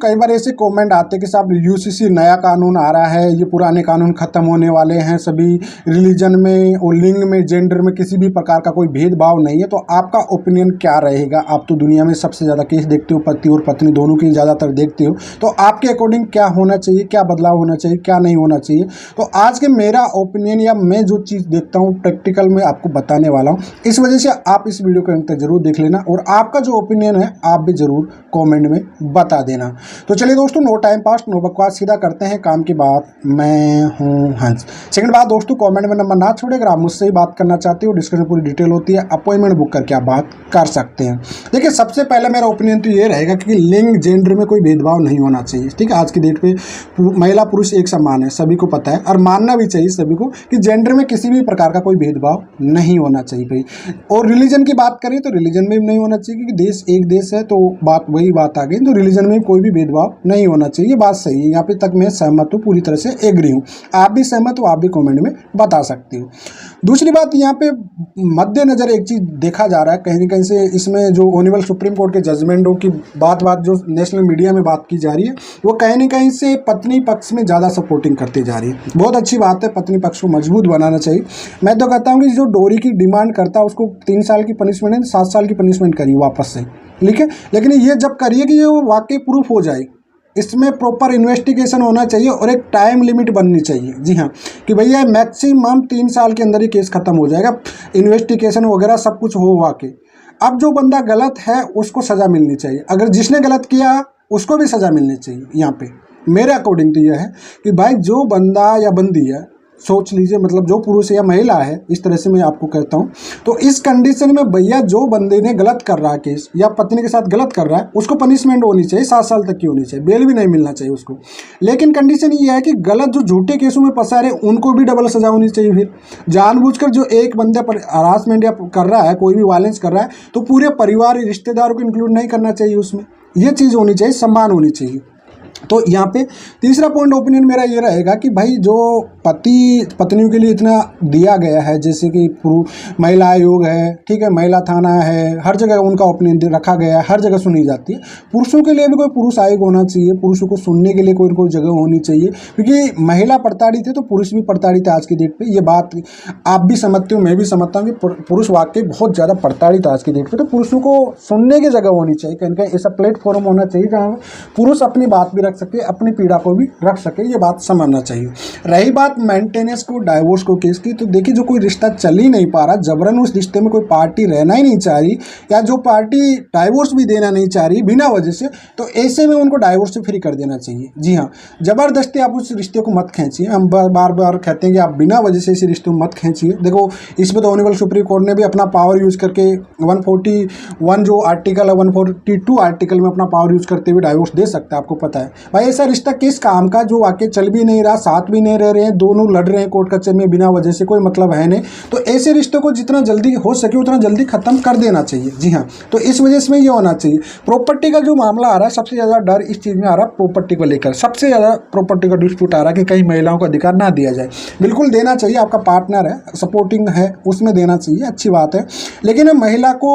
कई बार ऐसे कमेंट आते हैं कि साहब यूसीसी नया कानून आ रहा है, ये पुराने कानून खत्म होने वाले हैं, सभी रिलीजन में और लिंग में, जेंडर में किसी भी प्रकार का कोई भेदभाव नहीं है। तो आपका ओपिनियन क्या रहेगा? आप तो दुनिया में सबसे ज़्यादा केस देखते हो, पति और पत्नी दोनों की ज़्यादातर देखते हो, तो आपके अकॉर्डिंग क्या होना चाहिए, क्या बदलाव होना चाहिए, क्या नहीं होना चाहिए? तो आज के मेरा ओपिनियन या मैं जो चीज़ देखता हूँ प्रैक्टिकल में आपको बताने वाला हूँ। इस वजह से आप इस वीडियो को अंत तक जरूर देख लेना और आपका जो ओपिनियन है आप भी जरूर कमेंट में बता देना। तो चलिए दोस्तों, नो टाइम पास, नो बकवास, सीधा करते हैं काम की बात। मैं हूं हंस। सेकंड बात दोस्तों, कमेंट में नंबर ना छोड़े। अगर आप मुझसे ही बात करना चाहते हो, डिस्कशन पूरी डिटेल होती है, अपॉइंटमेंट बुक करके आप बात कर सकते हैं। देखिए, सबसे पहले मेरा ओपिनियन तो ये रहेगा कि लिंग जेंडर में कोई भेदभाव नहीं होना चाहिए। ठीक है, आज की डेट पे महिला पुरुष एक समान है, सभी को पता है और मानना भी चाहिए सभी को कि जेंडर में किसी भी प्रकार का कोई भेदभाव नहीं होना चाहिए भाई। और रिलीजन की बात करें तो रिलीजन में भी नहीं होना चाहिए, क्योंकि देश एक देश है, तो वही बात आ गई। तो रिलीजन में कोई भी भेदभाव नहीं होना चाहिए, ये बात सही है। यहाँ पे तक मैं सहमत हूँ, पूरी तरह से एग्री हूँ। आप भी सहमत हो, आप भी कमेंट में बता सकते हो। दूसरी बात, यहाँ पे मद्देनजर एक चीज़ देखा जा रहा है कहीं ना कहीं से, इसमें जो ऑनरेबल सुप्रीम कोर्ट के जजमेंटों की बात जो नेशनल मीडिया में बात की जा रही है, वो कहीं ना कहीं से पत्नी पक्ष में ज़्यादा सपोर्टिंग करती जा रही है। बहुत अच्छी बात है, पत्नी पक्ष को मजबूत बनाना चाहिए। मैं तो कहता हूँ कि जो डोरी की डिमांड करता है उसको 3 साल की पनिशमेंट है, 7 साल की पनिशमेंट करिए वापस से, ठीक है। लेकिन ये जब करिए कि ये वाकई प्रूफ हो जाए, इसमें प्रॉपर इन्वेस्टिगेशन होना चाहिए और एक टाइम लिमिट बननी चाहिए। जी हाँ, कि भैया मैक्सिमम 3 साल के अंदर ही केस खत्म हो जाएगा, इन्वेस्टिगेशन वगैरह सब कुछ हो वाकई। अब जो बंदा गलत है उसको सज़ा मिलनी चाहिए, अगर जिसने गलत किया उसको भी सज़ा मिलनी चाहिए। यहाँ पे मेरे अकॉर्डिंग तो यह है कि भाई जो बंदा या बंदी है, सोच लीजिए, मतलब जो पुरुष या महिला है, इस तरह से मैं आपको कहता हूँ, तो इस कंडीशन में भैया जो बंदे ने गलत कर रहा है केस या पत्नी के साथ गलत कर रहा है, उसको पनिशमेंट होनी चाहिए, 7 साल तक की होनी चाहिए, बेल भी नहीं मिलना चाहिए उसको। लेकिन कंडीशन ये है कि गलत जो झूठे केसों में फंसा रहे उनको भी डबल सजा होनी चाहिए। फिर जानबूझकर जो एक बंदे पर हरासमेंट या कर रहा है, कोई भी वायलेंस कर रहा है, तो पूरे परिवार रिश्तेदारों को इंक्लूड नहीं करना चाहिए उसमें। ये चीज़ होनी चाहिए, सम्मान होनी चाहिए। तो यहाँ पे तीसरा पॉइंट ओपिनियन मेरा ये रहेगा कि भाई जो पति पत्नियों के लिए इतना दिया गया है, जैसे कि महिला आयोग है, ठीक है, महिला थाना है, हर जगह उनका ओपिनियन रखा गया है, हर जगह सुनी जाती है। पुरुषों के लिए भी कोई पुरुष आयोग होना चाहिए, पुरुषों को सुनने के लिए कोई कोई जगह होनी चाहिए, क्योंकि महिला प्रताड़ित है तो पुरुष भी प्रताड़ित है आज की डेट पे। ये बात आप भी समझते हो, मैं भी समझता हूँ कि पुरुष वाकई बहुत ज़्यादा प्रताड़ित है आज की डेट पे। तो पुरुषों को सुनने की जगह होनी चाहिए, कहीं कहीं ऐसा प्लेटफॉर्म होना चाहिए जहाँ पुरुष अपनी बात भी रख सके, अपनी पीड़ा को भी रख सके, ये बात समझना चाहिए। रही बात मेंटेनेंस को, डाइवोर्स को केस की, तो देखिए जो कोई रिश्ता चल ही नहीं पा रहा, जबरन उस रिश्ते में कोई पार्टी रहना ही नहीं चाह रही, या जो पार्टी डाइवोर्स भी देना नहीं चाह रही बिना वजह से, तो ऐसे में उनको डाइवोर्स से फ्री कर देना चाहिए। जी हाँ, जबरदस्ती आप उस रिश्ते को मत खींचिए। हम बार बार कहते हैं कि आप बिना वजह से इस रिश्ते को मत खींचिए। देखो, इसमें तो ऑनरेबल सुप्रीम कोर्ट ने भी अपना पावर यूज करके 141 जो आर्टिकल है, 142 आर्टिकल में अपना पावर यूज करते हुए डाइवोर्स दे सकता है, आपको पता है भाई। ऐसा रिश्ता किस काम का जो वाकई चल भी नहीं रहा, साथ भी नहीं रह रहे हैं, दोनों लड़ रहे हैं कोर्ट कचहरी में बिना वजह से, कोई मतलब है नहीं। तो ऐसे रिश्तों को जितना जल्दी हो सके उतना जल्दी खत्म कर देना चाहिए। जी हाँ, तो इस वजह से ये होना चाहिए। प्रॉपर्टी का जो मामला आ रहा है, सबसे ज़्यादा डर इस चीज़ में आ रहा है, प्रॉपर्टी को लेकर सबसे ज़्यादा प्रॉपर्टी का डिस्प्यूट आ रहा है कि कहीं महिलाओं को अधिकार ना दिया जाए। बिल्कुल देना चाहिए, आपका पार्टनर है, सपोर्टिंग है, उसमें देना चाहिए, अच्छी बात है। लेकिन महिला को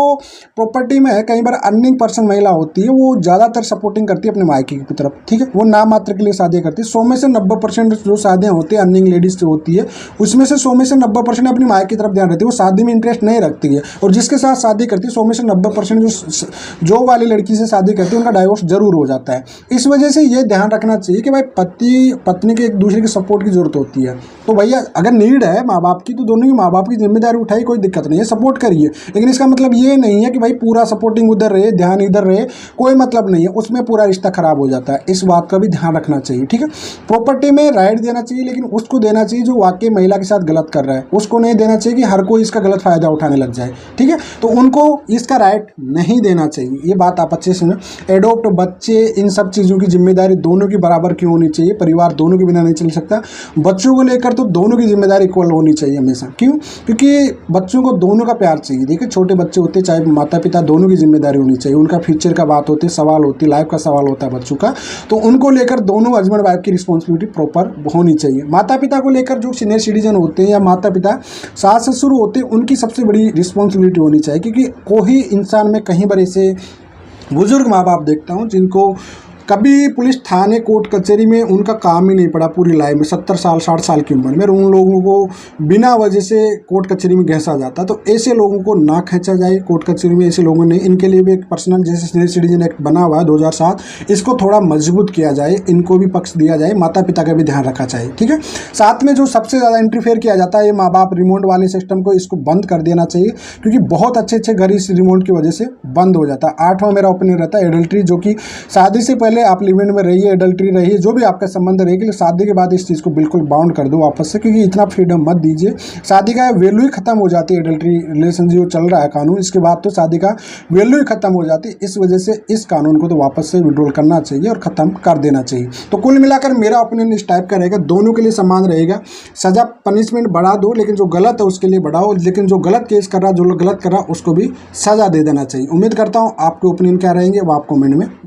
प्रॉपर्टी में कई बार अर्निंग पर्सन महिला होती है, वो ज़्यादातर सपोर्टिंग करती है अपने मायके की तरफ, ठीक है। वो नाम मात्र के लिए शादी करती है। 100 में से 90% जो शादियाँ होती है अर्निंग लेडीज से होती है, उसमें से 100 में से 90% अपनी मायके की तरफ ध्यान रहती है, वो शादी में इंटरेस्ट नहीं रखती है। और जिसके साथ शादी करती है 100 में से 90% जो वाली लड़की से शादी करती है उनका डाइवोर्स जरूर हो जाता है। इस वजह से ये ध्यान रखना चाहिए कि भाई पति पत्नी के एक दूसरे की सपोर्ट की जरूरत होती है। तो भैया अगर नीड है माँ बाप की, तो दोनों ही माँ बाप की जिम्मेदारी उठाई, कोई दिक्कत नहीं है, सपोर्ट करिए। लेकिन इसका मतलब ये नहीं है कि भाई पूरा सपोर्टिंग उधर रहे, ध्यान इधर रहे, कोई मतलब नहीं है, उसमें पूरा रिश्ता खराब हो जाता है। इस बात का भी ध्यान रखना चाहिए, ठीक है। प्रॉपर्टी में राइट देना चाहिए, लेकिन उसको देना चाहिए जो वाकई महिला के साथ गलत कर रहा है। उसको नहीं देना चाहिए कि हर कोई इसका गलत फायदा उठाने लग जाए, ठीक है। तो उनको इसका राइट नहीं देना चाहिए, ये बात आप अच्छे से सुने। एडोप्ट, बच्चे, इन सब चीज़ों की जिम्मेदारी दोनों की बराबर क्यों होनी चाहिए, परिवार दोनों के बिना नहीं चल सकता। बच्चों को लेकर तो दोनों की जिम्मेदारी इक्वल होनी चाहिए हमेशा। क्यों? क्योंकि बच्चों को दोनों का प्यार चाहिए। देखिए, छोटे बच्चे होते चाहे माता पिता, दोनों की जिम्मेदारी होनी चाहिए। उनका फ्यूचर का बात होती है, सवाल होती है, लाइफ का सवाल होता है बच्चों का, तो उनको लेकर दोनों हस्बैंड वाइफ की रिस्पॉन्सिबिलिटी प्रॉपर होनी चाहिए। माता पिता को लेकर जो सीनियर सिटीजन होते हैं या माता पिता सास ससुर होते हैं, उनकी सबसे बड़ी रिस्पॉन्सिबिलिटी होनी चाहिए। क्योंकि कोई इंसान में कहीं बार ऐसे बुजुर्ग माँ बाप देखता हूँ जिनको कभी पुलिस थाने कोर्ट कचहरी में उनका काम ही नहीं पड़ा पूरी लाइफ में, 70 साल 60 साल की उम्र में उन लोगों को बिना वजह से कोर्ट कचहरी में घिसा जाता। तो ऐसे लोगों को ना खींचा जाए कोर्ट कचहरी में, ऐसे लोगों ने इनके लिए भी एक पर्सनल जैसे सीनियर सिटीजन एक्ट बना हुआ है 2007, इसको थोड़ा मजबूत किया जाए, इनको भी पक्ष दिया जाए, माता पिता का भी ध्यान रखा चाहिए। ठीक है, साथ में जो सबसे ज़्यादा इंटरफेयर किया जाता है ये माँ बाप रिमोट वाले सिस्टम को, इसको बंद कर देना चाहिए, क्योंकि बहुत अच्छे घर इस रिमोट की वजह से बंद हो जाता है। 8वां मेरा ओपिनियन रहता है एडल्ट्री, जो कि शादी से पहले आप लिव इन में रहिए, एडल्ट्री रहिए, जो भी आपका संबंध रहेगी, लेकिन शादी के बाद इस चीज़ को बिल्कुल बाउंड कर दो वापस से, क्योंकि इतना फ्रीडम मत दीजिए। शादी का वैल्यू ही खत्म हो जाती है, एडल्ट्री रिलेशन जो चल रहा है कानून, इसके बाद तो शादी का वैल्यू ही खत्म हो जाती है। इस वजह से इस कानून को तो वापस से विड्रॉल करना चाहिए और ख़त्म कर देना चाहिए। तो कुल मिलाकर मेरा ओपिनियन इस टाइप का रहेगा, दोनों के लिए समान रहेगा। सज़ा पनिशमेंट बढ़ा दो, लेकिन जो गलत है उसके लिए बढ़ाओ, लेकिन जो गलत केस कर रहा, जो गलत कर रहा उसको भी सज़ा दे देना चाहिए। उम्मीद करता हूँ आपके ओपिनियन क्या रहेंगे वो आप कमेंट में